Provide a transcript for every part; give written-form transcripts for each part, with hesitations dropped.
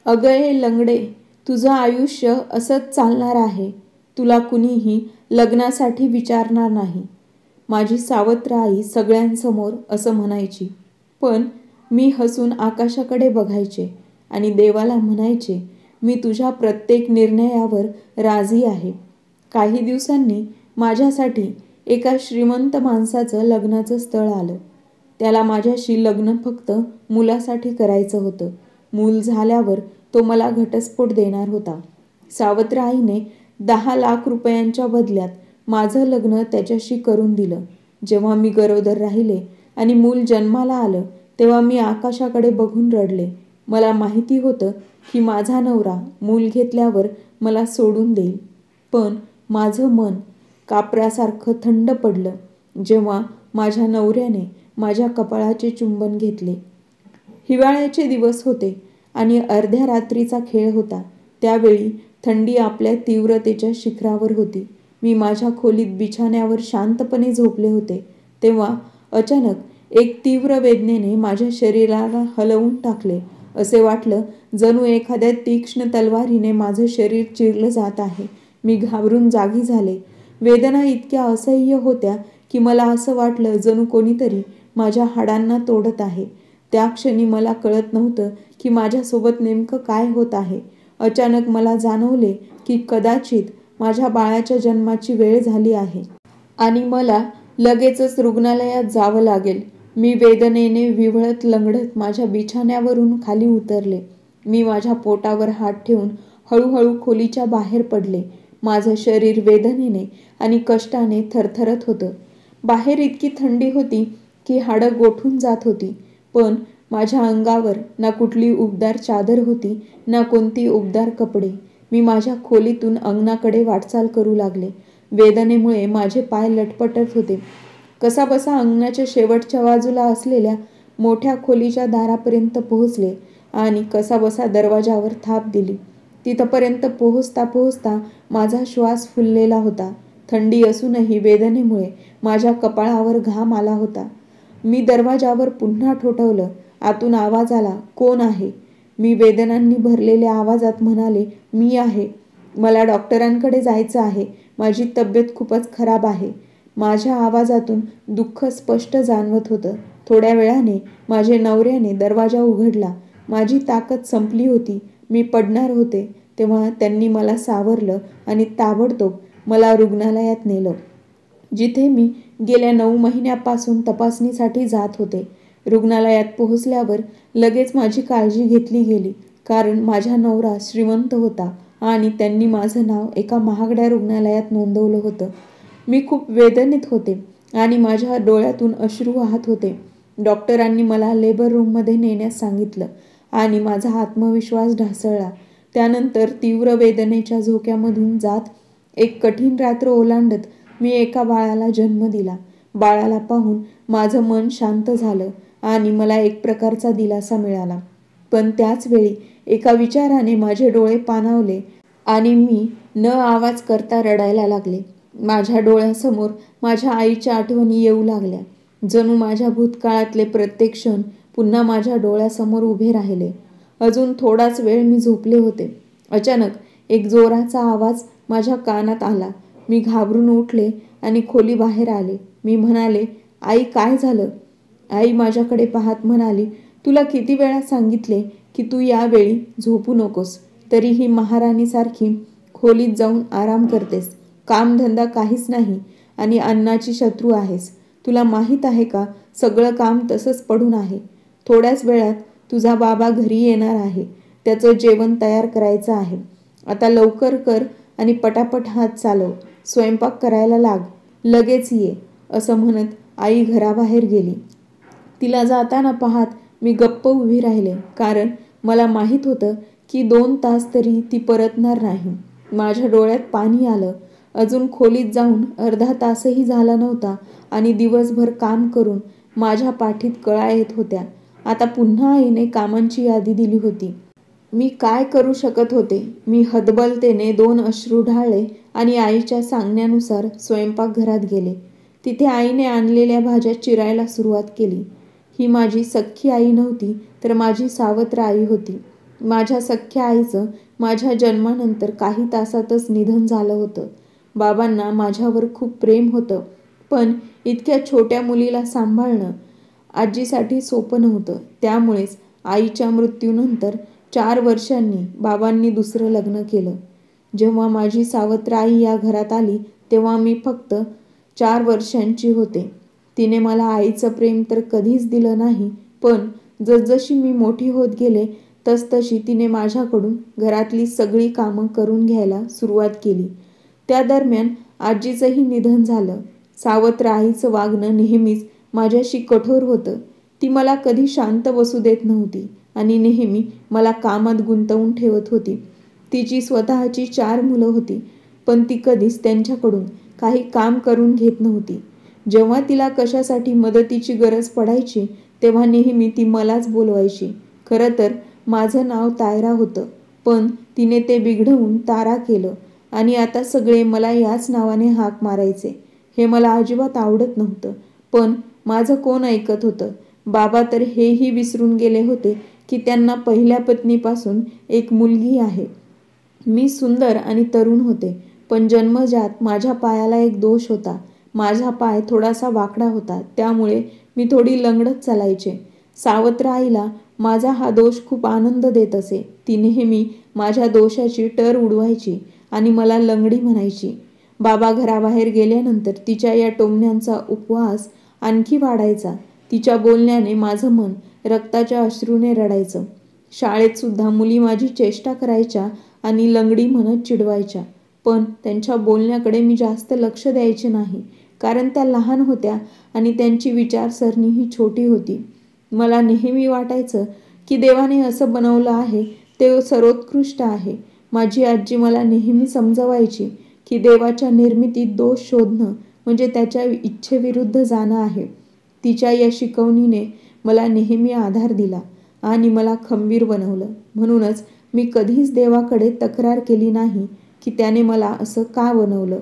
अगं हे लंगडे, तुझं आयुष्य असंच चालणार आहे. तुला कुणीही लग्नासाठी विचारणार नाही. माझी सावत्र आई सगळ्यांसमोर असं म्हणायची. पण मी हसून आकाशाकडे बघायचे आणि देवाला म्हणायचे, मी तुझ्या प्रत्येक निर्णयावर राजी आहे. काही दिवसांनी माझ्यासाठी एका श्रीमंत माणसाचं लग्नाचं स्थळ आलं. त्याला माझ्याशी लग्न फक्त मुलासाठी करायचं होतं. मूल झाल्यावर तो मला घटस्फोट देणार होता. सावत्र आईने 10 लाख रुपयांच्या बदल्यात माझं लग्न त्याच्याशी करून दिलं. जेव्हा मी गरोदर राहिले आणि मूल जन्माला आलं तेव्हा मी आकाशाकडे बघून रडले. मला माहिती होतं की माझा नवरा मूल घेतल्यावर मला सोडून देईल. पण माझं मन कापरासारखं थंड पडलं जेव्हा माझ्या नवऱ्याने माझ्या कपाळाचे चुंबन घेतले. हिवाळ्याचे दिवस होते आणि अर्ध्या रात्रीचा खेळ होता. त्यावेळी थंडी आपल्या तीव्रतेच्या शिखरावर होती. मी माझ्या खोलीत बिछाण्यावर शांतपणे झोपले होते. तेव्हा अचानक एक तीव्र वेदनेने माझ्या शरीराला हलवून टाकले. असे वाटलं जणू एखाद्या तीक्ष्ण तलवारीने माझं शरीर चिरलं जात आहे. मी घाबरून जागी झाले. वेदना इतक्या असह्य होत्या की मला असं वाटलं जणू कोणीतरी माझ्या हाडांना तोडत आहे. त्या क्षणी मला कळत नव्हतं की माझ्यासोबत नेमकं काय होत आहे. अचानक मला जाणवले की कदाचित माझ्या बाळाच्या जन्माची वेळ झाली आहे आणि मला लगेचच रुग्णालयात जावं लागेल. मी वेदनेने विव्हळत लंगडत माझ्या बिछाण्यावरून खाली उतरले. मी माझ्या पोटावर हात ठेवून हळूहळू खोलीच्या बाहेर पडले. माझं शरीर वेदनेने आणि कष्टाने थरथरत होतं. बाहेर इतकी थंडी होती की हाडं गोठून जात होती. पण माझ्या अंगावर ना कुठली उबदार चादर होती ना कोणती उबदार कपडे. मी माझ्या खोलीतून अंगणाकडे वाटचाल करू लागले. वेदनेमुळे माझे पाय लटपटत होते. कसाबसा अंगणाच्या शेवटच्या बाजूला असलेल्या मोठ्या खोलीच्या दारापर्यंत पोहोचले आणि कसाबसा दरवाजावर थाप दिली. तिथपर्यंत पोहोचता पोहोचता माझा श्वास फुललेला होता. थंडी असूनही वेदनेमुळे माझ्या कपाळावर घाम आला होता. मी दरवाजावर पुन्हा ठोठावलं. आतून आवाज आला, कोण आहे? मी वेदनांनी भरलेल्या आवाजात म्हणाले, मी आहे. मला डॉक्टरांकडे जायचं आहे. माझी तब्येत खूपच खराब आहे. माझ्या आवाजातून दुःख स्पष्ट जाणवत होतं. थोड्या वेळाने माझ्या नवऱ्याने दरवाजा उघडला. माझी ताकद संपली होती. मी पडणार होते तेव्हा त्यांनी मला सावरलं आणि ताबडतोब मला रुग्णालयात नेलं, जिथे मी गेल्या 9 महिन्यापासून तपासणीसाठी जात होते. रुग्णालयात पोहोचल्यावर लगेच माझी काळजी घेतली गेली, कारण माझा नवरा श्रीमंत होता आणि त्यांनी माझं नाव एका महागड्या रुग्णालयात नोंदवलं होतं. मी खूप वेदनेत होते आणि माझ्या डोळ्यातून अश्रू वाहत होते. डॉक्टरांनी मला लेबर रूममध्ये नेण्यास सांगितलं आणि माझा आत्मविश्वास ढासळला. त्यानंतर तीव्र वेदनेच्या झोक्यामधून जात एक कठीण रात्र ओलांडत मी एका बाळाला जन्म दिला. बाळाला पाहून माझं मन शांत झालं आणि मला एक प्रकारचा दिलासा मिळाला. पण त्याच वेळी एका विचाराने माझे डोळे पाणावले आणि मी न आवाज करता रडायला लागले. माझ्या डोळ्यासमोर माझ्या आईच्या आठवणी येऊ लागल्या. जणू माझ्या भूतकाळातले प्रत्येक क्षण पुन्हा माझ्या डोळ्यासमोर उभे राहिले. अजून थोडाच वेळ मी झोपले होते. अचानक एक जोराचा आवाज माझ्या कानात आला. मी घाबरून उठले आणि खोली बाहेर आले. मी म्हणाले, आई काय झालं? आई माझ्याकडे पाहत म्हणाली, तुला किती वेळा सांगितले की तू यावेळी झोपू नकोस, तरीही महाराणीसारखी खोलीत जाऊन आराम करतेस. कामधंदा काहीच नाही आणि अन्नाची शत्रू आहेस. तुला माहीत आहे का, सगळं काम तसंच पडून आहे. थोड्याच वेळात तुझा बाबा घरी येणार आहे. त्याचं जेवण तयार करायचं आहे. आता लवकर कर आणि पटापट हात चालव. स्वयंपाक करायला लाग. लगेच ये. असं म्हणत आई घराबाहेर गेली. तिला जाताना पाहत मी गप्प उभी राहिले, कारण मला माहीत होतं की 2 तास तरी ती परतणार नाही. माझ्या डोळ्यात पाणी आलं. अजून खोलीत जाऊन अर्धा तासही झाला नव्हता आणि दिवसभर काम करून माझ्या पाठीत कळा येत होत्या. आता पुन्हा आईने कामांची यादी दिली होती. मी काय करू शकत होते? मी हतबलतेने 2 अश्रू ढाळले आणि आईच्या सांगण्यानुसार स्वयंपाकघरात गेले. तिथे आईने आणलेल्या भाज्या चिरायला सुरुवात केली. ही माझी सख्खी आई नव्हती, तर माझी सावत्र आई होती. माझ्या सख्ख्या आईचं माझ्या जन्मानंतर काही तासातच निधन झालं होतं. बाबांना माझ्यावर खूप प्रेम होतं, पण इतक्या छोट्या मुलीला सांभाळणं आजीसाठी सोपं नव्हतं. त्यामुळेच आईच्या मृत्यूनंतर 4 वर्षांनी बाबांनी दुसरं लग्न केलं. जेव्हा माझी सावत्र आई या घरात आली तेव्हा मी फक्त 4 वर्षांची होते. तिने मला आईचं प्रेम तर कधीच दिलं नाही, पण जसजशी मी मोठी होत गेले तसतशी तिने माझ्याकडून घरातली सगळी कामं करून घ्यायला सुरुवात केली. त्या दरम्यान आजीचंही निधन झालं. सावत्र आईचं वागणं नेहमीच माझ्याशी कठोर होतं. ती मला कधी शांत बसू देत नव्हती आणि नेहमी मला कामात गुंतवून ठेवत होती. तिची स्वतःची 4 मुलं होती, पण ती कधीच त्यांच्याकडून काही काम करून घेत नव्हती. जेव्हा तिला कशासाठी मदतीची गरज पडायची तेव्हा नेहमी ती मलाच बोलवायची. खरं तर माझं नाव तायरा होतं, पण तिने ते बिघडवून तारा केलं आणि आता सगळे मला याच नावाने हाक मारायचे. हे मला अजिबात आवडत नव्हतं, पण माझं कोण ऐकत होतं. बाबा तर हेही विसरून गेले होते की त्यांना पहिल्या पत्नीपासून एक मुलगी आहे. मी सुंदर आणि तरुण होते, पण जन्मजात माझ्या पायाला एक दोष होता. माझा पाय थोडासा वाकडा होता, त्यामुळे मी थोडी लंगडत चालायचे. सावत्र आईला माझा हा दोष खूप आनंद देत असे. ती नेहमी माझ्या दोषाची टर उडवायची आणि मला लंगडी म्हणायची. बाबा घराबाहेर गेल्यानंतर तिच्या या टोमण्यांचा उपवास आणखी वाढायचा. तिच्या बोलण्याने माझं मन रक्ताच्या अश्रूने रडायचं. शाळेत सुद्धा मुली माझी चेष्टा करायच्या आणि लंगडी म्हणत चिडवायच्या, पण त्यांच्या बोलण्याकडे मी जास्त लक्ष द्यायचे नाही, कारण त्या लहान होत्या आणि त्यांची विचारसरणीही छोटी होती. मला नेहमी वाटायचं की देवाने असं बनवलं आहे ते सर्वोत्कृष्ट आहे. माझी आजी मला नेहमी समजवायची की देवाच्या निर्मितीत दोष शोधणं म्हणजे त्याच्या इच्छेविरुद्ध जाणं आहे. तिच्या या शिकवणीने मला नेहमी आधार दिला आणि मला खंबीर बनवलं. म्हणूनच मी कधीच देवाकडे तक्रार केली नाही की त्याने मला असं का बनवलं.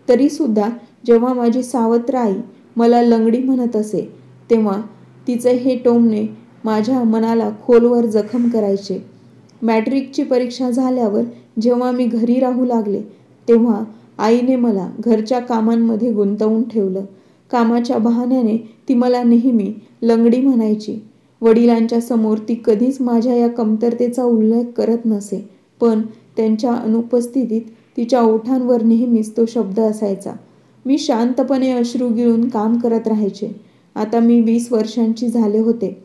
तरीसुद्धा जेव्हा माझी सावत्र आई मला लंगडी म्हणत असे तेव्हा तिचे हे टोमणे माझ्या मनाला खोलवर जखम करायचे. मॅट्रिकची परीक्षा झाल्यावर जेव्हा मी घरी राहू लागले तेव्हा आईने मला घरच्या कामांमध्ये गुंतवून ठेवलं. कामाच्या बहाण्याने ती मला नेहमी लंगडी म्हणायची. वडिलांच्या समोर ती कधीच माझ्या या कमतरतेचा उल्लेख करत नसे, पण त्यांच्या अनुपस्थितीत तिच्या ओठांवर नेहमीच तो शब्द असायचा. मी शांतपणे अश्रू गिळून काम करत राहायचे. आता मी 20 वर्षांची झाले होते.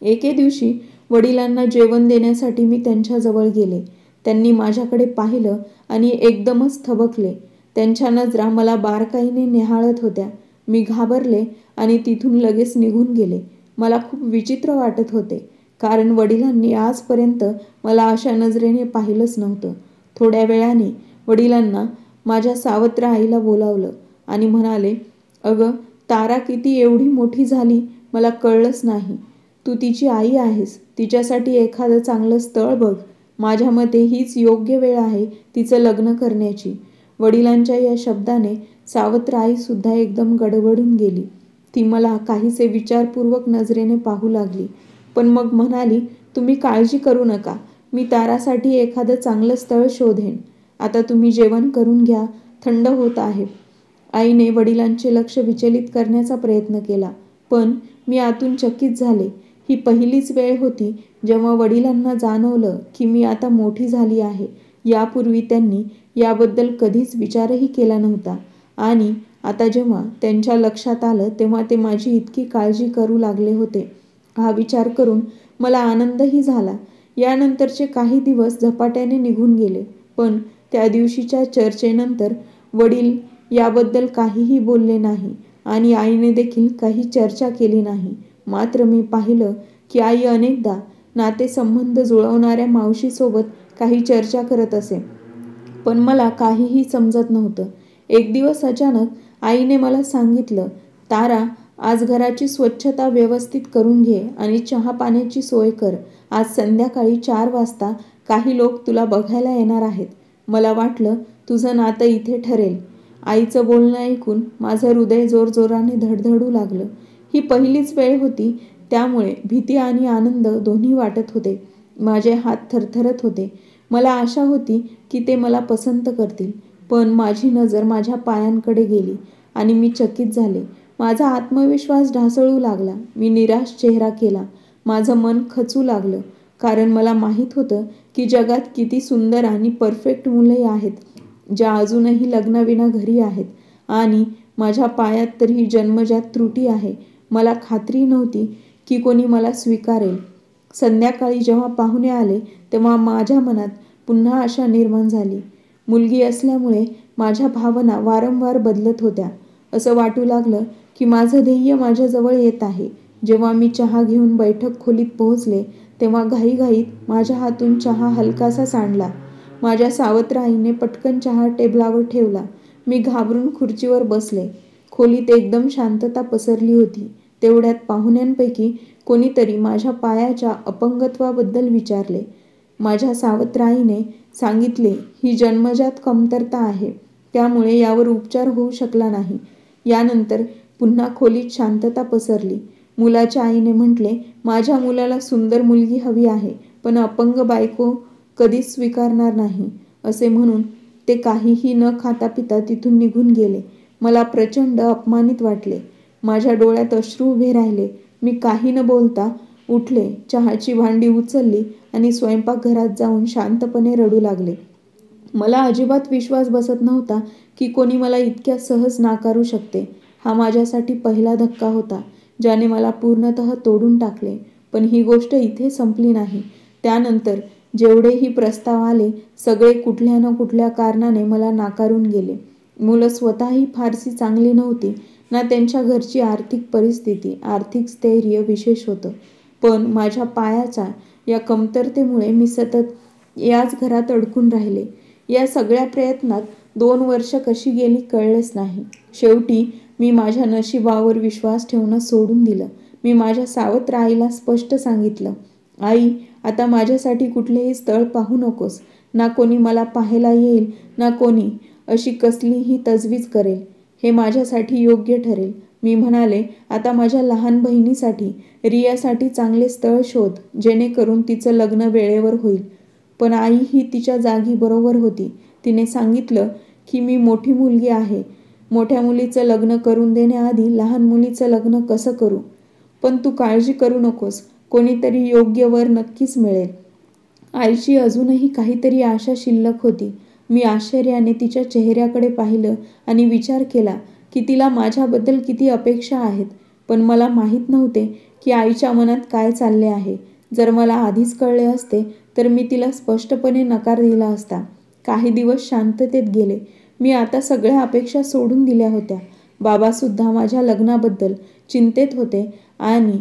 एके दिवशी वडिलांना जेवण देण्यासाठी मी त्यांच्याजवळ गेले. त्यांनी माझ्याकडे पाहिलं आणि एकदमच थबकले. त्यांच्या नजरा मला बारकाईने निहाळत होत्या. मी घाबरले आणि तिथून लगेच निघून गेले. मला खूप विचित्र वाटत होते, कारण वडिलांनी आजपर्यंत मला अशा नजरेने पाहिलंच नव्हतं. थोड्या वेळाने वडिलांना माझ्या सावत्र आईला बोलावलं आणि म्हणाले, "अगं तारा किती एवढी मोठी झाली मला कळलंच नाही. तू तिची आई आहेस. तिच्यासाठी एखादं चांगलं स्थळ बघ. माझ्या मते हीच योग्य वेळ आहे तिचं लग्न करण्याची." वडिलांच्या या शब्दाने सावत्र आईसुद्धा एकदम गडबडून गेली. ती मला काहीसे विचारपूर्वक नजरेने पाहू लागली, पण मग म्हणाली, "तुम्ही काळजी करू नका. मी तारासाठी एखादं चांगलं स्थळ शोधेन. आता तुम्ही जेवण करून घ्या, थंड होत आहे." आईने वडिलांचे लक्ष विचलित करण्याचा प्रयत्न केला, पण मी आतून चकित झाले. ही पहिलीच वेळ होती जेव्हा वडिलांना जाणवलं की मी आता मोठी झाली आहे. यापूर्वी त्यांनी याबद्दल कधीच विचारही केला नव्हता आणि आता जेव्हा त्यांच्या लक्षात आलं तेव्हा ते माझी इतकी काळजी करू लागले होते. हा विचार करून मला आनंदही झाला. यानंतरचे काही दिवस झपाट्याने निघून गेले, पण त्या दिवशीच्या चर्चेनंतर वडील याबद्दल काहीही बोलले नाही आणि आईने देखील काही चर्चा केली नाही. मात्र मी पाहिलं की आई अनेकदा नातेसंबंध जुळवणाऱ्या मावशीसोबत काही चर्चा करत असे, पण मला काहीही समजत नव्हतं. एक दिवस अचानक आईने मला सांगितलं, "तारा, आज घराची स्वच्छता व्यवस्थित करून घे आणि चहा पाण्याची सोय कर. आज संध्याकाळी 4 वाजता काही लोक तुला बघायला येणार आहेत." मला वाटलं तुझं नातं इथे ठरेल. आईचं बोलणं ऐकून माझं हृदय जोरजोराने धडधडू लागलं. ही पहिलीच वेळ होती, त्यामुळे भीती आणि आनंद दोन्ही वाटत होते. माझे हात थरथरत होते. मला आशा होती की ते मला पसंत करतील, पण माझी नजर माझ्या पायांकडे गेली आणि मी चकित झाले. माझा आत्मविश्वास ढासळू लागला. मी निराश चेहरा केला. माझं मन खचू लागलं, कारण मला माहीत होतं की जगात किती सुंदर आणि परफेक्ट मुले आहेत, ज्या अजूनही लग्नाविना घरी आहेत, आणि माझ्या पायात तर ही जन्मजात त्रुटी आहे. मला खात्री नव्हती की कोणी मला स्वीकारेल. संध्याकाळी जेव्हा पाहुणे आले तेव्हा माझ्या मनात पुन्हा आशा निर्माण झाली. मुलगी असल्यामुळे माझ्या भावना वारंवार बदलत होत्या. असं वाटू लागलं की माझं ध्येय माझ्याजवळ येत आहे. जेव्हा मी चहा घेऊन बैठक खोलीत पोहोचले तेव्हा घाईघाईत माझ्या हातून चहा हलकासा सांडला. माझ्या सावत्र आईने पटकन चहा टेबलावर ठेवला. मी घाबरून खुर्चीवर बसले. खोलीत एकदम शांतता पसरली होती. तेवढ्यात पाहुण्यांपैकी कोणीतरी माझ्या पायाच्या अपंगत्वाबद्दल विचारले. माझ्या सावत्र आईने सांगितले, ही जन्मजात कमतरता आहे, त्यामुळे यावर उपचार होऊ शकला नाही. यानंतर पुन्हा खोलीत शांतता पसरली. मुलाच्या आईने म्हटले, माझ्या मुलाला सुंदर मुलगी हवी आहे, पण अपंग बायको कधीच स्वीकारणार नाही. असे म्हणून ते काहीही न खाता पिता तिथून निघून गेले. मला प्रचंड अपमानित वाटले. माझ्या डोळ्यात अश्रू उभे राहिले. मी काही न बोलता उठले, चहाची भांडी उचलली आणि स्वयंपाकघरात जाऊन शांतपणे रडू लागले. मला अजिबात विश्वास बसत नव्हता की कोणी मला इतक्या सहज नाकारू शकते. हा माझ्यासाठी पहिला धक्का होता, ज्याने मला पूर्णतः तोडून टाकले. पण ही गोष्ट इथे संपली नाही. त्यानंतर जेवढेही प्रस्ताव आले, सगळे कुठल्या ना कुठल्या कारणाने मला नाकारून गेले. मुलं स्वतःही फारशी चांगली नव्हती ना त्यांच्या घरची आर्थिक परिस्थिती. आर्थिक स्थैर्य विशेष होतं. पण माझ्या पायाच्या या कमतरतेमुळे मी सतत याच घरात अडकून राहिले. या सगळ्या प्रयत्नात 2 वर्ष कशी गेली कळलेच नाही. शेवटी मी माझ्या नशिबावर विश्वास ठेवणं सोडून दिलं. मी माझ्या सावत्र आईला स्पष्ट सांगितलं, आई, आता माझ्यासाठी कुठलेही स्थळ पाहू नकोस. ना कोणी मला पाहायला येईल, ना कोणी अशी कसलीही तजवीज करेल. हे माझ्यासाठी योग्य ठरेल. मी म्हणाले, आता माझ्या लहान बहिणीसाठी, रियासाठी चांगले स्थळ शोध, जेणेकरून तिचं लग्न वेळेवर होईल. पण आई ही तिच्या जागी बरोबर होती. तिने सांगितलं की मी मोठी मुलगी आहे. मोठ्या मुलीचं लग्न करून देण्याआधी लहान मुलीचं लग्न कसं करू? पण तू काळजी करू नकोस, कोणीतरी योग्य वर नक्कीच मिळेल. आईची अजूनही काहीतरी आशा शिल्लक होती. मी आश्चर्याने तिच्या चेहऱ्याकडे पाहिलं आणि विचार केला की तिला माझ्याबद्दल किती अपेक्षा आहेत. पण मला माहीत नव्हते की आईच्या मनात काय चालले आहे. जर मला आधीच कळले असते तर मी तिला स्पष्टपणे नकार दिला असता. काही दिवस शांततेत गेले. मी आता सगळ्या अपेक्षा सोडून दिल्या होत्या. बाबासुद्धा माझ्या लग्नाबद्दल चिंतेत होते आणि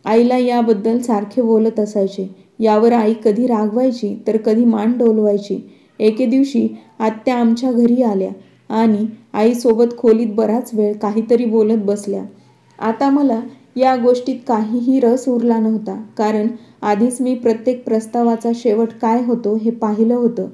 आईला याबद्दल सारखे बोलत असायचे. यावर आई कधी रागवायची तर कधी मान डोलवायची. एके दिवशी आत्या आमच्या घरी आल्या आणि आईसोबत खोलीत बराच वेळ काहीतरी बोलत बसल्या. आता मला या गोष्टीत काहीही रस उरला नव्हता, कारण आधीच मी प्रत्येक प्रस्तावाचा शेवट काय होतो हे पाहिलं होतं.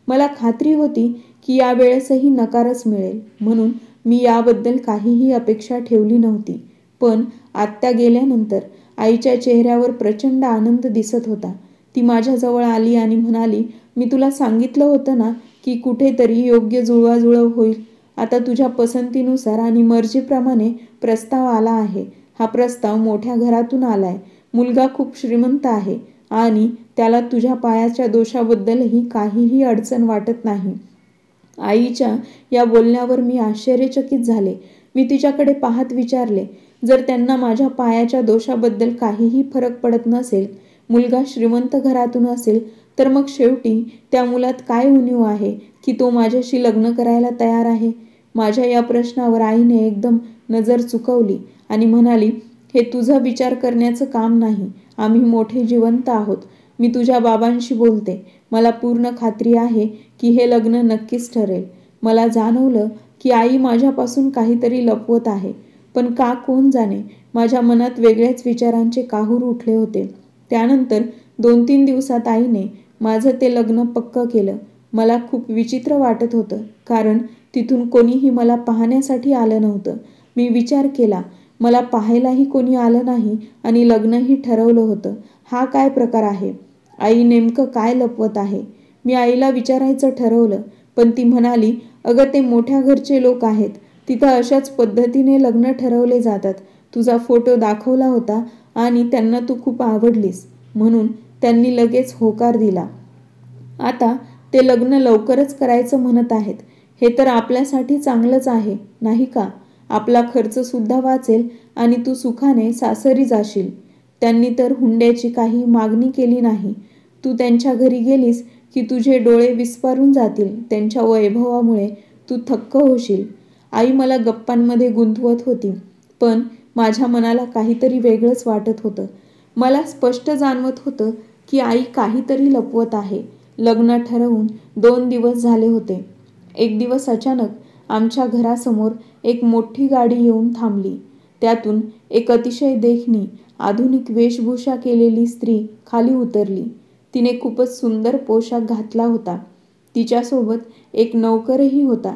मला खात्री होती की यावेळेसही नकारच मिळेल, म्हणून मी याबद्दल काहीही अपेक्षा ठेवली नव्हती. पण आत्या गेल्यानंतर आईच्या चेहऱ्यावर प्रचंड आनंद दिसत होता. ती माझ्याजवळ आली आणि म्हणाली, मी तुला सांगितलं होतं ना की कुठेतरी योग्य जुळवाजुळव होईल. आता तुझ्या पसंतीनुसार आणि मर्जीप्रमाणे प्रस्ताव आला आहे. हा प्रस्ताव मोठ्या घरातून आलाय. मुलगा खूप श्रीमंत आहे आणि त्याला तुझ्या पायाच्या दोषाबद्दलही काहीही अडचण वाटत नाही. आईच्या या बोलण्यावर मी आश्चर्यचकित झाले. मी तिच्याकडे पाहत विचारले, जर त्यांना माझ्या पायाच्या दोषाबद्दल काहीही फरक पडत नसेल, मुलगा श्रीमंत घरातून असेल, तर मग शेवटी त्या मुलात काय उणीव आहे की तो माझ्याशी लग्न करायला तयार आहे? माझ्या या प्रश्नावर आईने एकदम नजर चुकवली आणि म्हणाली, हे तुझा विचार करण्याचं काम नाही. आम्ही मोठे जिवंत आहोत. मी तुझ्या बाबांशी बोलते. मला पूर्ण खात्री आहे की हे लग्न नक्कीच ठरेल. मला जाणवलं की आई माझ्यापासून काहीतरी लपवत आहे. पण का कोण जाणे, माझ्या मनात वेगळ्याच विचारांचे काहूर उठले होते. त्यानंतर 2-3 दिवसात आईने माझं ते लग्न पक्क केलं. मला खूप विचित्र वाटत होतं, कारण तिथून कोणीही मला पाहण्यासाठी आलं नव्हतं. मी विचार केला, मला पाहायलाही कोणी आलं नाही आणि लग्नही ठरवलं होतं. हा काय प्रकार आहे? आई नेमकं काय लपवत आहे? मी आईला विचारायचं ठरवलं, पण ती म्हणाली, अगं ते मोठ्या घरचे लोक आहेत. तिथं अशाच पद्धतीने लग्न ठरवले जातात. तुझा फोटो दाखवला होता आणि त्यांना तू खूप आवडलीस, म्हणून त्यांनी लगेच होकार दिला. आता ते लग्न लवकरच करायचं म्हणत आहेत. हे तर आपल्यासाठी चांगलंच आहे, नाही का? आपला खर्चसुद्धा वाचेल आणि तू सुखाने सासरी जाशील. त्यांनी तर हुंड्याची काही मागणी केली नाही. तू त्यांच्या घरी गेलीस की तुझे डोळे विस्पारून जातील. त्यांच्या वैभवामुळे तू थक्क होशील. आई मला गप्पांमध्ये गुंतवत होती, पण माझ्या मनाला काहीतरी वेगळंच वाटत होतं. मला स्पष्ट जाणवत होतं की आई काहीतरी लपवत आहे. लग्न ठरवून 2 दिवस झाले होते. एक दिवस अचानक आमच्या घरासमोर एक मोठी गाडी येऊन थांबली. त्यातून एक अतिशय देखणी, आधुनिक वेशभूषा केलेली स्त्री खाली उतरली. तिने खूपच सुंदर पोशाख घातला होता. तिच्यासोबत एक नौकरही होता,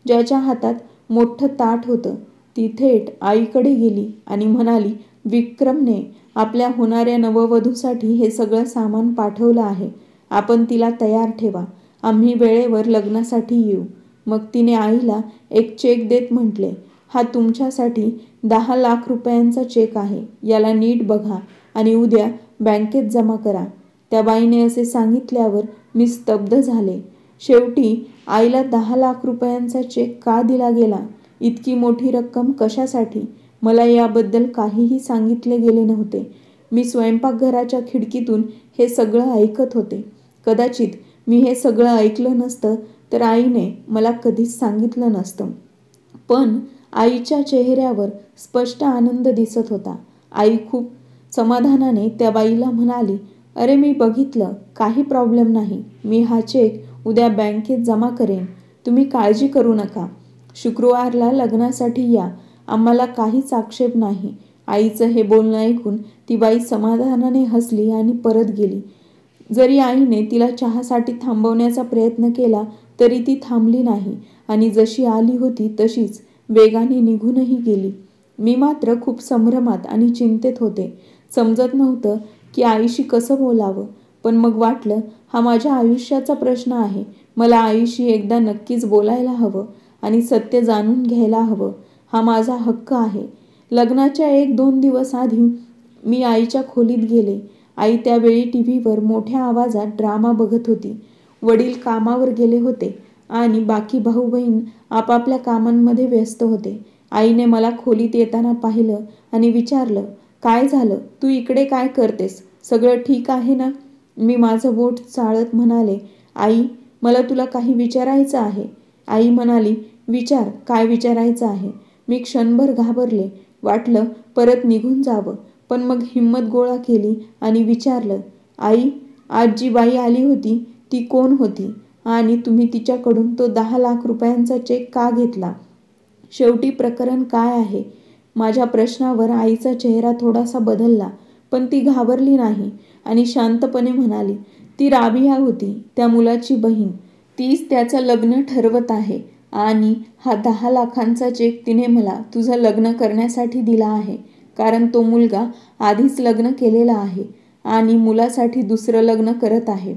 ज्याच्या हातात मोठं ताट होतं. ती थेट आईकडे गेली आणि म्हणाली, विक्रमने आपल्या होणाऱ्या नववधूसाठी हे सगळं सामान पाठवलं आहे. आपण तिला तयार ठेवा. आम्ही वेळेवर लग्नासाठी येऊ. मग तिने आईला एक चेक देत म्हटले, हा तुमच्यासाठी 10 लाख रुपयांचा चेक आहे. याला नीट बघा आणि उद्या बँकेत जमा करा. त्या बाईने असे सांगितल्यावर मी स्तब्ध झाले. शेवटी आईला 10 लाख रुपयांचा चेक का दिला गेला? इतकी मोठी रक्कम कशासाठी? मला याबद्दल काहीही सांगितले गेले नव्हते. मी स्वयंपाकघराच्या खिडकीतून हे सगळं ऐकत होते. कदाचित मी हे सगळं ऐकलं नसतं तर आईने मला कधीच सांगितलं नसतं. पण आईच्या चेहऱ्यावर स्पष्ट आनंद दिसत होता. आई खूप समाधानाने त्या बाईला म्हणाली, अरे मी बघितलं, काही प्रॉब्लेम नाही. मी हा चेक उद्या बँकेत जमा करेन. तुम्ही काळजी करू नका. शुक्रवारला लग्नासाठी या. आम्हाला काहीच आक्षेप नाही. आईचं हे बोलणं ऐकून ती बाई समाधानाने हसली आणि परत गेली. जरी आईने तिला चहासाठी थांबवण्याचा प्रयत्न केला तरी ती थांबली नाही आणि जशी आली होती तशीच वेगाने निघूनही गेली. मी मात्र खूप संभ्रमात आणि चिंतेत होते. समजत नव्हतं की आईशी कसं बोलावं. पण मग वाटलं, हा माझ्या आयुष्याचा प्रश्न आहे. मला आईशी एकदा नक्कीच बोलायला हवं आणि सत्य जाणून घ्यायला हवं. हा माझा हक्क आहे. लग्नाच्या 1-2 दिवस आधी मी आईच्या खोलीत गेले. आई त्यावेळी टीव्हीवर मोठ्या आवाजात ड्रामा बघत होती. वडील कामावर गेले होते आणि बाकी भाऊ बहीण आपापल्या कामांमध्ये व्यस्त होते. आईने मला खोलीत येताना पाहिलं आणि विचारलं, काय झालं? तू इकडे काय करतेस? सगळं ठीक आहे ना? मी माझं बोट चाळत म्हणाले, आई, मला तुला काही विचारायचं आहे. आई म्हणाली, विचार, काय विचारायचं आहे? मी क्षणभर घाबरले. वाटलं परत निघून जावं, पण मग हिंमत गोळा केली आणि विचारलं, आई, आज जी बाई आली होती ती कोण होती आणि तुम्ही तिच्याकडून तो 10 लाख रुपयांचा चेक का घेतला? शेवटी प्रकरण काय आहे? माझ्या प्रश्नावर आईचा चेहरा थोडासा बदलला, पण ती घाबरली नाही आणि शांतपणे म्हणाली, ती राबिया होती, त्या मुलाची बहीण. तीच त्याचं लग्न ठरवत आहे आणि हा 10 लाखांचा चेक तिने मला तुझं लग्न करण्यासाठी दिला आहे. कारण तो मुलगा आधीच लग्न केलेला आहे आणि मुलासाठी दुसरं लग्न करत आहे.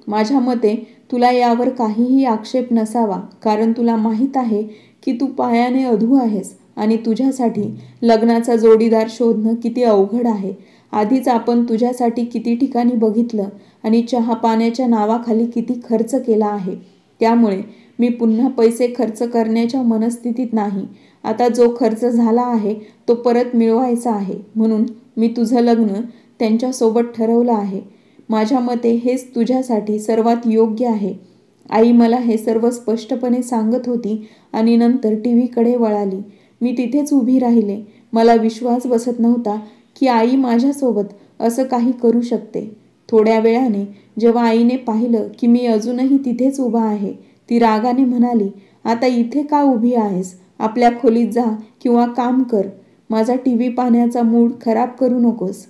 माझ्या मते तुला यावर काहीही आक्षेप नसावा, कारण तुला माहीत आहे की तू पायाने अधू आहेस आणि तुझ्यासाठी लग्नाचा जोडीदार शोधणं किती अवघड आहे. आधीच आपण तुझ्यासाठी किती ठिकाणी बघितलं आणि चहा पाण्याच्या नावाखाली किती खर्च केला आहे. त्यामुळे मी पुन्हा पैसे खर्च करण्याच्या मनस्थितीत नाही. आता जो खर्च झाला आहे तो परत मिळवायचा आहे, म्हणून मी तुझं लग्न त्यांच्यासोबत ठरवलं आहे. माझ्या मते हेच तुझ्यासाठी सर्वात योग्य आहे. आई मला हे सर्व स्पष्टपणे सांगत होती आणि नंतर टीव्हीकडे वळाली. मी तिथेच उभी राहिले. मला विश्वास बसत नव्हता की आई माझ्यासोबत असं काही करू शकते. थोड्या वेळाने जेव्हा आईने पाहिलं की मी अजूनही तिथेच उभा आहे, ती रागाने म्हणाली, आता इथे का उभी आहेस? आपल्या खोलीत जा किंवा काम कर. माझा टीव्ही पाहण्याचा मूड खराब करू नकोस.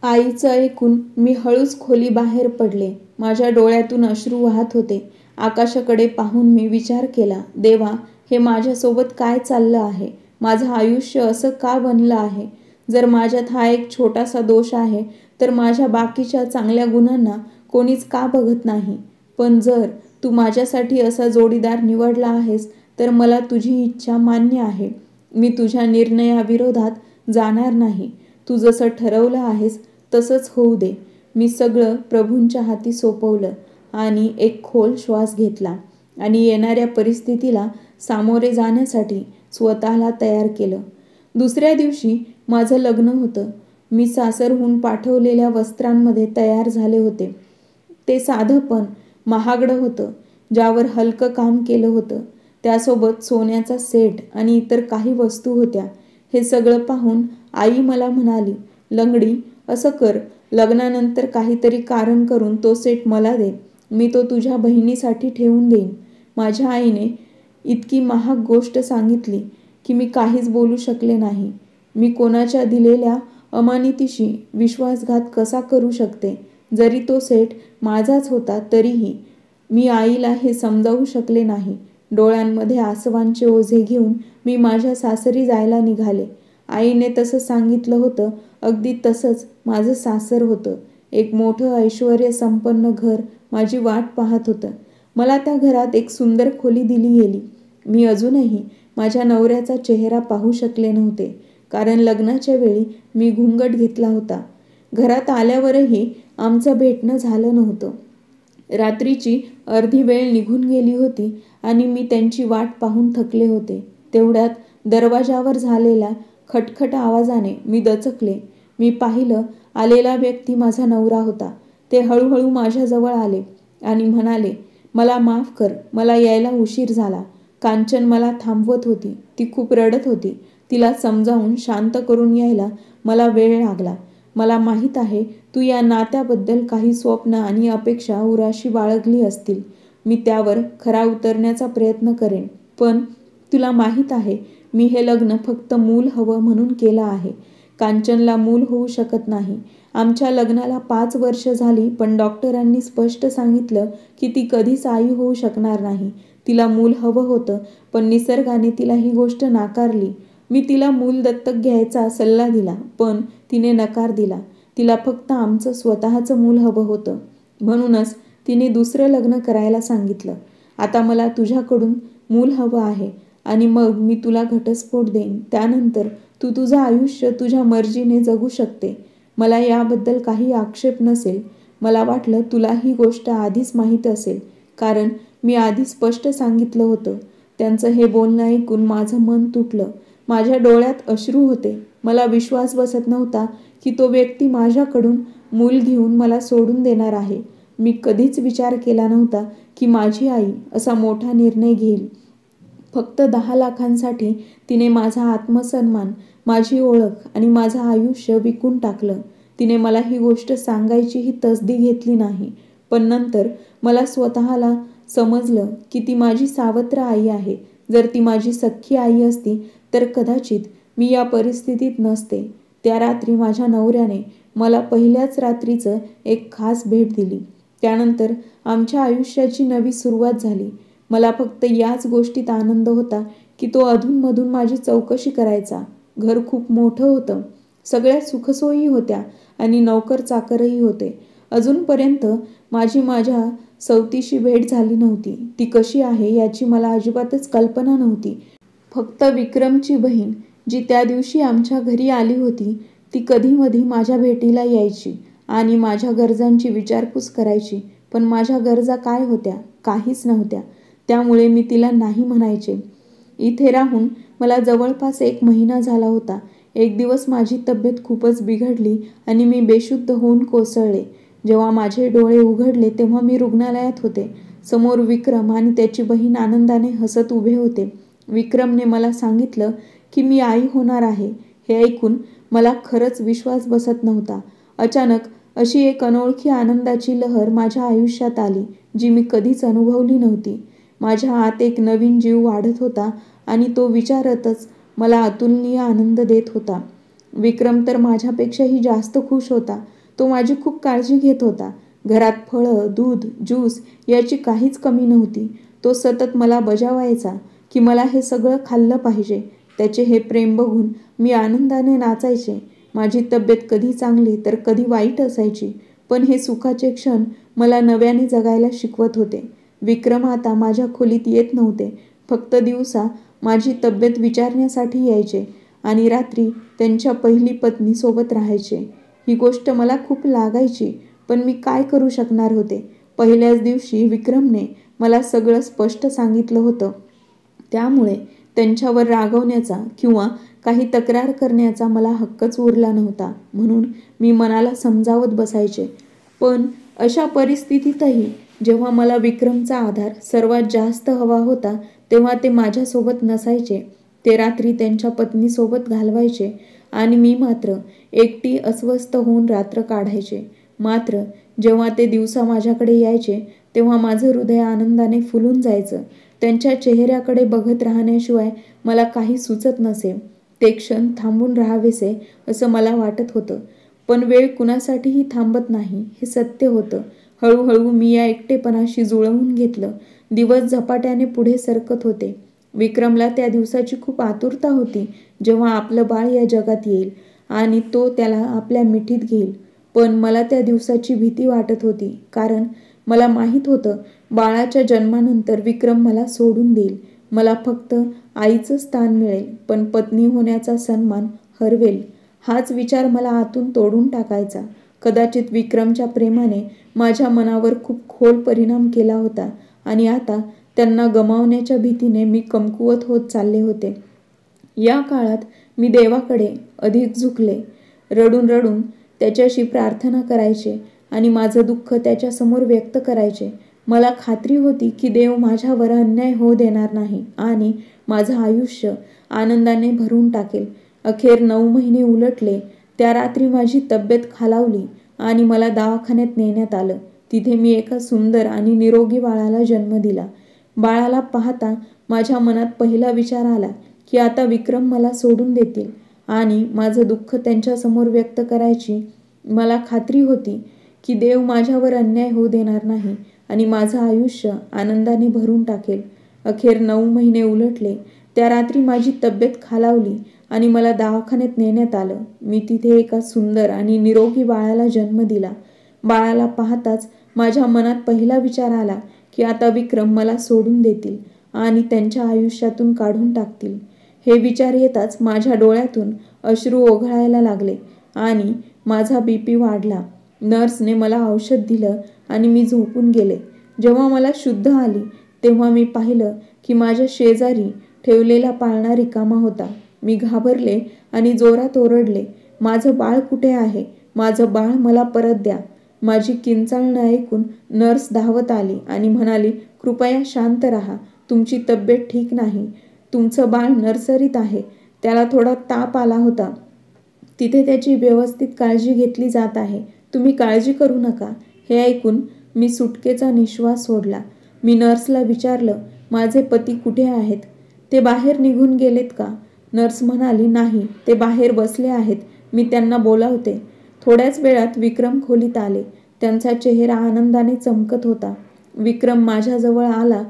आईचं ऐकून मी हळूच खोलीबाहेर पडले. माझ्या डोळ्यातून अश्रू वाहत होते. आकाशाकडे पाहून मी विचार केला, देवा, हे माझ्यासोबत काय चाललं आहे? माझं आयुष्य असं का बनलं आहे? जर माझ्यात हा एक छोटासा दोष आहे तर माझ्या बाकीच्या चांगल्या गुणांना कोणीच का बघत नाही? पण जर तू माझ्यासाठी असा जोडीदार निवडला आहेस तर मला तुझी इच्छा मान्य आहे. मी तुझ्या निर्णयाविरोधात जाणार नाही. तू जसं ठरवलं आहेस तसंच होऊ दे. मी सगळं प्रभूंच्या हाती सोपवलं आणि एक खोल श्वास घेतला आणि येणाऱ्या परिस्थितीला सामोरे जाण्यासाठी स्वतःला तयार केलं. दुसऱ्या दिवशी माझं लग्न होतं. मी सासरहून पाठवलेल्या वस्त्रांमध्ये तयार झाले होते. ते साधं पण महागडं होतं, ज्यावर हलकं काम केलं होतं. त्यासोबत सोन्याचा सेट आणि इतर काही वस्तू होत्या. हे सगळं पाहून आई मला म्हणाली, लंगडी, असं कर, लग्नानंतर काहीतरी कारण करून तो सेट मला दे. मी तो तुझ्या बहिणीसाठी ठेवून देईन. माझ्या आईने इतकी महाग गोष्ट सांगितली की मी काहीच बोलू शकले नाही. मी कोणाच्या दिलेल्या अमानितीशी विश्वासघात कसा करू शकते? जरी तो सेट माझाच होता तरीही मी आईला हे समजावू शकले नाही. डोळ्यांमध्ये आसवांचे ओझे घेऊन मी माझ्या सासरी जायला निघाले. आईने तसं सांगितलं होतं अगदी तसंच माझं सासर होतं. एक मोठं ऐश्वर्यसंपन्न घर माझी वाट पाहत होतं. मला त्या घरात एक सुंदर खोली दिली गेली. मी अजूनही माझ्या नवऱ्याचा चेहरा पाहू शकले नव्हते, कारण लग्नाच्या वेळी मी घुंगट घेतला होता. घरात आल्यावरही आमचं भेटणं झालं नव्हतं. रात्रीची अर्धी वेळ निघून गेली होती आणि मी त्यांची वाट पाहून थकले होते. तेवढ्यात दरवाजावर झालेल्या खटखट आवाजाने मी दचकले. मी पाहिलं, आलेला व्यक्ती माझा नवरा होता. ते हळूहळू माझ्याजवळ आले आणि म्हणाले, मला माफ कर, मला यायला उशीर झाला. कांचन मला थांबवत होती. ती खूप रडत होती. तिला समजावून शांत करून यायला मला वेळ लागला. मला माहीत आहे तू या नात्याबद्दल काही स्वप्न आणि अपेक्षा उराशी बाळगली असतील. मी त्यावर खरा उतरण्याचा प्रयत्न करेन. पण तुला माहीत आहे, मी हे लग्न फक्त मूल हवं म्हणून केलं आहे. कांचनला मूल होऊ शकत नाही. आमच्या लग्नाला 5 वर्ष झाली, पण डॉक्टरांनी स्पष्ट सांगितलं की ती कधीच आई होऊ शकणार नाही. तिला मूल हवं होतं, पण निसर्गाने तिला ही गोष्ट नाकारली. मी तिला मूल दत्तक घ्यायचा सल्ला दिला, पण तिने नकार दिला. तिला फक्त आमचं स्वतःचं मूल हवं होतं. म्हणूनच तिने दुसरं लग्न करायला सांगितलं. आता मला तुझ्याकडून मूल हवं आहे आणि मग मी तुला घटस्फोट देईन. त्यानंतर तू तुझं आयुष्य तुझ्या मर्जीने जगू शकते. मला याबद्दल काही आक्षेप नसेल. मला वाटलं तुला ही गोष्ट आधीच माहीत असेल, कारण मी आधी स्पष्ट सांगितलं होतं. त्यांचं हे बोलणं ऐकून माझं मन तुटलं. माझ्या डोळ्यात अश्रू होते. मला विश्वास बसत नव्हता की तो व्यक्ती माझ्याकडून मूल घेऊन मला सोडून देणार आहे. मी कधीच विचार केला नव्हता की माझी आई असा मोठा निर्णय घेईल. फक्त 10 लाखांसाठी तिने माझा आत्मसन्मान, माझी ओळख आणि माझं आयुष्य विकून टाकलं. तिने मला ही गोष्ट सांगायचीही तसदी घेतली नाही. पण नंतर मला स्वतःला समजलं की ती माझी सावत्र आई आहे. जर ती माझी सख्खी आई असती तर कदाचित मी या परिस्थितीत नसते. त्या रात्री माझ्या नवऱ्याने मला पहिल्याच रात्रीचं एक खास भेट दिली. त्यानंतर आमच्या आयुष्याची नवी सुरुवात झाली. मला फक्त याच गोष्टीत आनंद होता की तो अधूनमधून माझी चौकशी करायचा. घर खूप मोठं होतं. सगळ्या सुखसोयी होत्या आणि नोकर चाकरही होते. अजूनपर्यंत माझ्या सवतीशी भेट झाली नव्हती. ती कशी आहे याची मला अजिबातच कल्पना नव्हती. फक्त विक्रमची बहीण, जी त्या दिवशी आमच्या घरी आली होती, ती कधीमधी माझ्या भेटीला यायची आणि माझ्या गरजांची विचारपूस करायची. पण माझ्या गरजा काय होत्या? काहीच नव्हत्या. त्यामुळे मी तिला नाही म्हणायचे. इथे राहून मला जवळपास 1 महिना झाला होता. एक दिवस माझी तब्येत खूपच बिघडली आणि मी बेशुद्ध होऊन कोसळले. जेव्हा माझे डोळे उघडले तेव्हा मी रुग्णालयात होते. समोर विक्रम आणि त्याची बहीण आनंदाने हसत उभे होते. विक्रमने मला सांगितलं की मी आई होणार आहे. हे ऐकून मला खरंच विश्वास बसत नव्हता. अचानक अशी एक अनोळखी आनंदाची लहर माझ्या आयुष्यात आली, जी मी कधीच अनुभवली नव्हती. माझ्या आत एक नवीन जीव वाढत होता आणि तो विचारातच मला अतुलनीय आनंद देत होता. विक्रम तर माझ्यापेक्षाही जास्त खुश होता. तो माझी खूप काळजी घेत होता. घरात फळं, दूध, ज्यूस याची काहीच कमी नव्हती. तो सतत मला बजावायचा की मला हे सगळं खाल्लं पाहिजे. त्याचे हे प्रेम बघून मी आनंदाने नाचायचे. माझी तब्येत कधी चांगली तर कधी वाईट असायची, पण हे सुखाचे क्षण मला नव्याने जगायला शिकवत होते. विक्रम आता माझ्या खोलीत येत नव्हते. फक्त दिवसा माझी तब्येत विचारण्यासाठी यायचे आणि रात्री त्यांच्या पहिली पत्नीसोबत राहायचे. ही गोष्ट मला खूप लागायची, पण मी काय करू शकणार होते? पहिल्याच दिवशी विक्रमने मला सगळं स्पष्ट सांगितलं होतं. त्यामुळे त्यांच्यावर रागवण्याचा किंवा काही तक्रार करण्याचा मला हक्कच उरला नव्हता. म्हणून मी मनाला समजावत बसायचे. पण अशा परिस्थितीतही जेव्हा मला विक्रमचा आधार सर्वात जास्त हवा होता, तेव्हा ते माझ्यासोबत नसायचे. ते रात्री त्यांच्या पत्नीसोबत घालवायचे आणि मी मात्र एकटी अस्वस्थ होऊन रात्र काढायचे. मात्र जेव्हा ते दिवसा माझ्याकडे यायचे, तेव्हा माझं हृदय आनंदाने फुलून जायचं. त्यांच्या चेहऱ्याकडे बघत राहण्याशिवाय मला काही सुचत नसे. ते क्षण थांबून राहावेसे असं मला वाटत होतं. पण वेळ कुणासाठीही थांबत नाही, हे सत्य होतं. हळूहळू मी या एकटेपणाशी जुळवून घेतलं. दिवस झपाट्याने पुढे सरकत होते. विक्रमला त्या दिवसाची खूप आतुरता होती, जेव्हा आपलं बाळ या जगात येईल आणि तो त्याला आपल्या मिठीत घेईल. पण मला त्या दिवसाची भीती वाटत होती, कारण मला माहीत होतं बाळाच्या जन्मानंतर विक्रम मला सोडून देईल. मला फक्त आईचं स्थान मिळेल, पण पत्नी होण्याचा सन्मान हरवेल. हाच विचार मला आतून तोडून टाकायचा. कदाचित विक्रमच्या प्रेमाने माझ्या मनावर खूप खोल परिणाम केला होता आणि आता त्यांना गमावण्याच्या भीतीने मी कमकुवत होत चालले होते. या काळात मी देवाकडे अधिक झुकले. रडून रडून त्याच्याशी प्रार्थना करायचे आणि माझं दुःख त्याच्यासमोर व्यक्त करायचे. मला खात्री होती की देव माझ्यावर अन्याय होऊ देणार नाही आणि माझं आयुष्य आनंदाने भरून टाकेल. अखेर 9 महिने उलटले. त्या रात्री माझी तब्येत खालावली आणि मला दवाखान्यात नेण्यात आलं. तिथे मी एका सुंदर आणि निरोगी बाळाला जन्म दिला. बाळाला पाहता माझ्या मनात पहिला विचार आला की आता विक्रम मला सोडून देतील आणि माझं दुःख त्यांच्यासमोर व्यक्त करायची मला खात्री होती की देव माझ्यावर अन्याय होऊ देणार नाही आणि माझं आयुष्य आनंदाने भरून टाकेल. अखेर 9 महिने उलटले. त्या रात्री माझी तब्येत खालावली आणि मला दवाखान्यात नेण्यात आलं. मी तिथे एका सुंदर आणि निरोगी बाळाला जन्म दिला. बाळाला पाहताच माझ्या मनात पहिला विचार आला की आता विक्रम मला सोडून देतील आणि त्यांच्या आयुष्यातून काढून टाकतील. हे विचार येताच माझ्या डोळ्यातून अश्रू ओघळायला लागले आणि माझा BP वाढला. नर्सने मला औषध दिलं आणि मी झोपून गेले. जेव्हा मला शुद्ध आली, तेव्हा मी पाहिलं की माझ्या शेजारी ठेवलेला पाळणा रिकामा होता. मी घाबरले आणि जोरात ओरडले, माझं बाळ कुठे आहे? माझं बाळ मला परत द्या. माझी किंचाळणं ऐकून नर्स धावत आली आणि म्हणाली, कृपया शांत राहा. तुमची तब्येत ठीक नाही. तुमचं बाळ नर्सरीत आहे. त्याला थोडा ताप आला होता. तिथे त्याची व्यवस्थित काळजी घेतली जात आहे. तुम्ही काळजी करू नका. हे ऐकून मी सुटकेचा निश्वास सोडला. मी नर्सला विचारलं, माझे पती कुठे आहेत? ते बाहेर निघून गेलेत का? नर्स म्हणाली, नाही, ते बाहेर बसले आहेत. मी त्यांना बोलावते. थोड्याच वेळात विक्रम खोलीत आले. त्यांचा चेहरा आनंदाने चमकत होता. विक्रम माझ्याजवळ आला,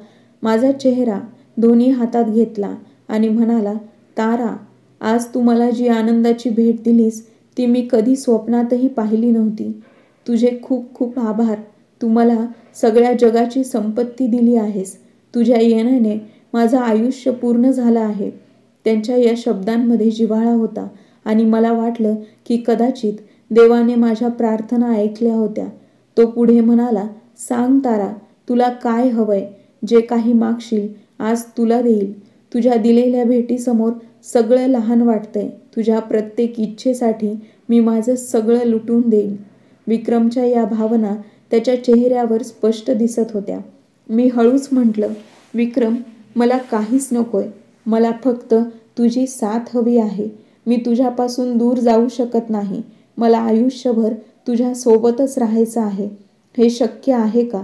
माझा चेहरा दोन्ही हातात घेतला आणि म्हणाला, तारा, आज तू मला जी आनंदाची भेट दिलीस ती मी कधी स्वप्नातही पाहिली नव्हती. तुझे खूप खूप आभार. तू मला सगळ्या जगाची संपत्ती दिली आहेस. तुझ्या येण्याने माझं आयुष्य पूर्ण झालं आहे. त्यांच्या या शब्दांमध्ये जिव्हाळा होता आणि मला वाटलं की कदाचित देवाने माझ्या प्रार्थना ऐकल्या होत्या. तो पुढे म्हणाला, सांग तारा, तुला काय हवंय? जे काही मागशील आज तुला देईल. तुझ्या दिलेल्या भेटीसमोर सगळं लहान वाटतंय. तुझ्या प्रत्येक इच्छेसाठी मी माझं सगळं लुटून देईन. विक्रमच्या या भावना त्याच्या चेहऱ्यावर स्पष्ट दिसत होत्या. मी हळूच म्हटलं, विक्रम, मला काहीच नकोय. मला फक्त तुझी साथ हवी आहे. मी तुझ्यापासून दूर जाऊ शकत नाही. मला आयुष्यभर तुझ्या सोबतच राहायचं आहे. हे शक्य आहे का?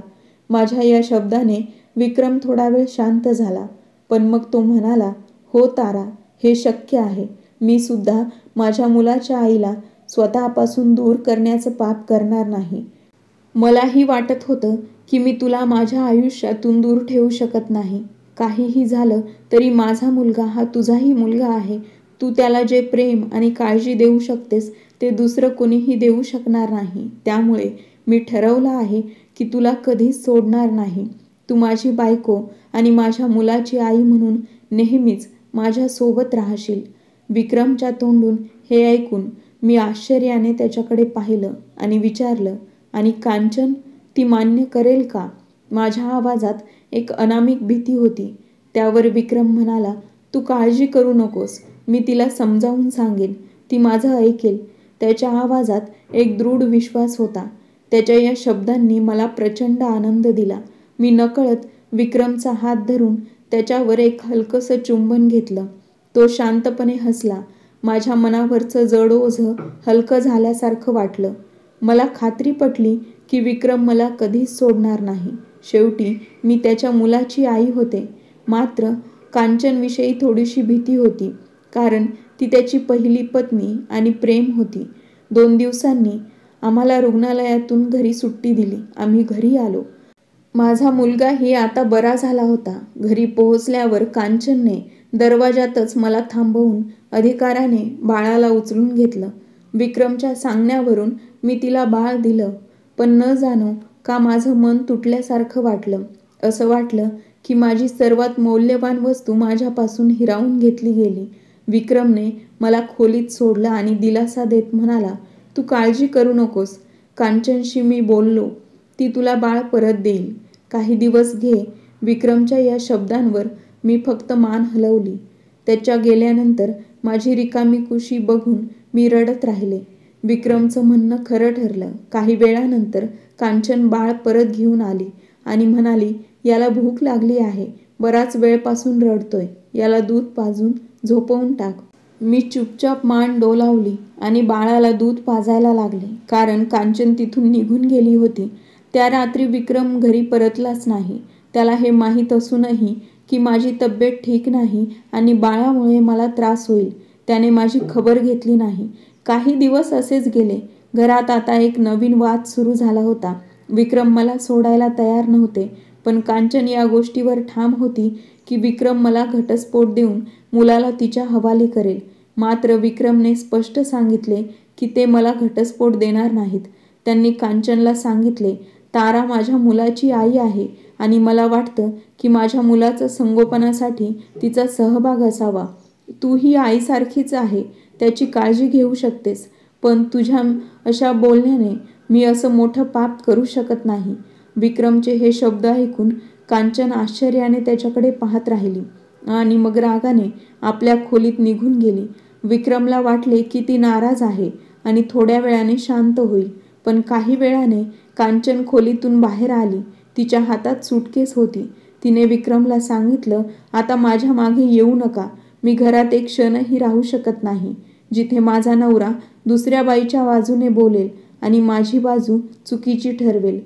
माझ्या या शब्दाने विक्रम थोडा वेळ शांत झाला. पण मग तो म्हणाला, हो तारा, हे शक्य आहे. मी सुद्धा माझ्या मुलाच्या आईला स्वतःपासून दूर करण्याचं पाप करणार नाही. मलाही वाटत होतं की मी तुला माझ्या आयुष्यातून दूर ठेवू शकत नाही. काहीही झालं तरी माझा मुलगा हा तुझाही मुलगा आहे. तू त्याला जे प्रेम आणि काळजी देऊ शकतेस ते दुसरं कोणीही देऊ शकणार नाही. त्यामुळे मी ठरवलं आहे की तुला कधीच सोडणार नाही. तू माझी बायको आणि माझ्या मुलाची आई म्हणून नेहमीच माझ्यासोबत राहशील. विक्रमच्या तोंडून हे ऐकून मी आश्चर्याने त्याच्याकडे पाहिलं आणि विचारलं, आणि कांचन, ती मान्य करेल का? माझ्या आवाजात एक अनामिक भीती होती. त्यावर विक्रम म्हणाला, तू काळजी करू नकोस. मी तिला समजावून सांगेन. ती माझं ऐकेल. त्याच्या आवाजात एक दृढ विश्वास होता. त्याच्या या शब्दांनी मला प्रचंड आनंद दिला. मी नकळत विक्रमचा हात धरून त्याच्यावर एक हलकंसं चुंबन घेतलं. तो शांतपणे हसला. माझ्या मनावरचं जड ओझं हलकं झाल्यासारखं वाटलं. मला खात्री पटली की विक्रम मला कधीच सोडणार नाही. शेवटी मी त्याच्या मुलाची आई होते. मात्र कांचनविषयी थोडीशी भीती होती, कारण ती त्याची पहिली पत्नी आणि प्रेम होती. 2 दिवसांनी आम्हाला रुग्णालयातून घरी सुट्टी दिली. आम्ही घरी आलो. माझा मुलगाही आता बरा झाला होता. घरी पोहोचल्यावर कांचनने दरवाजातच मला थांबवून अधिकाराने बाळाला उचलून घेतलं. विक्रमच्या सांगण्यावरून मी तिला बाळ दिलं. पण न जाणो का माझं मन तुटल्यासारखं वाटलं. असं वाटलं की माझी सर्वात मौल्यवान वस्तू माझ्यापासून हिरावून घेतली गेली. विक्रमने मला खोलीत सोडलं आणि दिलासा देत म्हणाला, तू काळजी करू नकोस. कांचनशी मी बोललो. ती तुला बाळ परत देईल. काही दिवस घे. विक्रमच्या या शब्दांवर मी फक्त मान हलवली. त्याच्या गेल्यानंतर माझी रिकामी कुशी बघून मी रडत राहिले. विक्रमचं म्हणणं खरं ठरलं. काही वेळानंतर कांचन बाळ परत घेऊन आली आणि म्हणाली, याला भूक लागली आहे. बराच वेळपासून रडतोय. याला दूध पाजून झोपवून टाक. मी चुपचाप मान डोलावली आणि बाळाला दूध पाजायला लागले, कारण कांचन तिथून निघून गेली होती. त्या रात्री विक्रम घरी परतलाच नाही. त्याला हे माहीत असूनही की माझी तब्येत ठीक नाही आणि बाळामुळे मला त्रास होईल, त्याने माझी खबर घेतली नाही. काही दिवस असेच गेले. घरात आता एक नवीन वाद सुरू झाला होता. विक्रम मला सोडायला तयार नव्हते, पण कांचन या गोष्टीवर ठाम होती की विक्रम मला घटस्फोट देऊन मुलाला तिच्या हवाली करेल. मात्र विक्रमने स्पष्ट सांगितले की ते मला घटस्फोट देणार नाहीत. त्यांनी कांचनला सांगितले, तारा माझ्या मुलाची आई आहे आणि मला वाटतं की माझ्या मुलाच्या संगोपनासाठी तिचा सहभाग असावा. तू ही आईसारखीच आहे, त्याची काळजी घेऊ शकतेस. पण तुझ्या अशा बोलण्याने मी असं मोठं पाप करू शकत नाही. विक्रमचे हे शब्द ऐकून कांचन आश्चर्याने त्याच्याकडे पाहत राहिली आणि मग रागाने आपल्या खोलीत निघून गेली. विक्रमला वाटले की ती नाराज आहे आणि थोड्या वेळाने शांत होईल. पण काही वेळाने कांचन खोलीतून बाहेर आली. तिच्या हातात सूटकेस होती. तिने विक्रमला सांगितलं, आता माझ्या मागे येऊ नका. मी घरात एक क्षणही राहू शकत नाही, जिथे माझा नवरा दुसऱ्या बाईच्या बाजूने बोलेल आणि माझी बाजू चुकीची ठरवेल.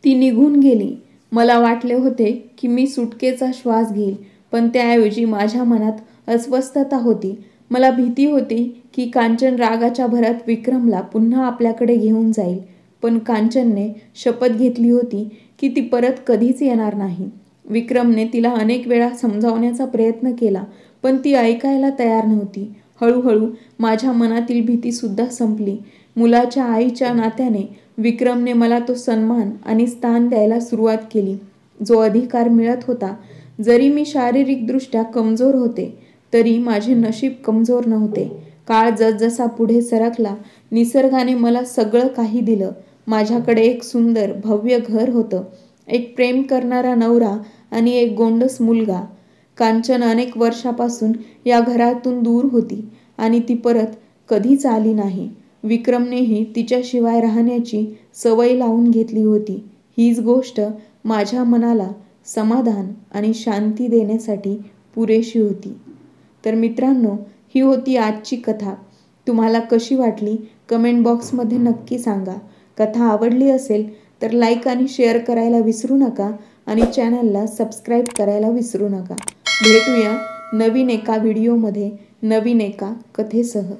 ती निघून गेली. मला वाटले होते की मी सुटकेचा श्वास घेईल, पण त्याऐवजी माझ्या मनात अस्वस्थता होती. मला भीती होती की कांचन रागाच्या भरात विक्रमला पुन्हा आपल्याकडे घेऊन जाईल. पण कांचनने शपथ घेतली होती की ती परत कधीच येणार नाही. विक्रमने तिला अनेक वेळा समजावण्याचा प्रयत्न केला, पण ती ऐकायला तयार नव्हती. हळूहळू माझ्या मनातील भीतीसुद्धा संपली. मुलाच्या आईच्या नात्याने विक्रमने मला तो सन्मान आणि स्थान द्यायला सुरुवात केली, जो अधिकार मिळत होता. जरी मी शारीरिकदृष्ट्या कमजोर होते, तरी माझे नशीब कमजोर नव्हते. काळ जसजसा पुढे सरकला, निसर्गाने मला सगळं काही दिलं. माझ्याकडे एक सुंदर भव्य घर होतं, एक प्रेम करणारा नवरा आणि एक गोंडस मुलगा. कांचन अनेक वर्षापासून या घरातून दूर होती आणि ती परत कधीच आली नाही. विक्रमनेही तिच्याशिवाय राहण्याची सवय लावून घेतली होती. हीच गोष्ट माझ्या मनाला समाधान आणि शांती देण्यासाठी पुरेशी होती. तर मित्रांनो, ही होती आजची कथा. तुम्हाला कशी वाटली कमेंट बॉक्समध्ये नक्की सांगा. कथा आवडली असेल तर लाईक आणि शेअर करायला विसरू नका आणि चॅनलला सबस्क्राईब करायला विसरू नका. भेटूया नवीन एका व्हिडिओमध्ये नवीन एका कथेसह.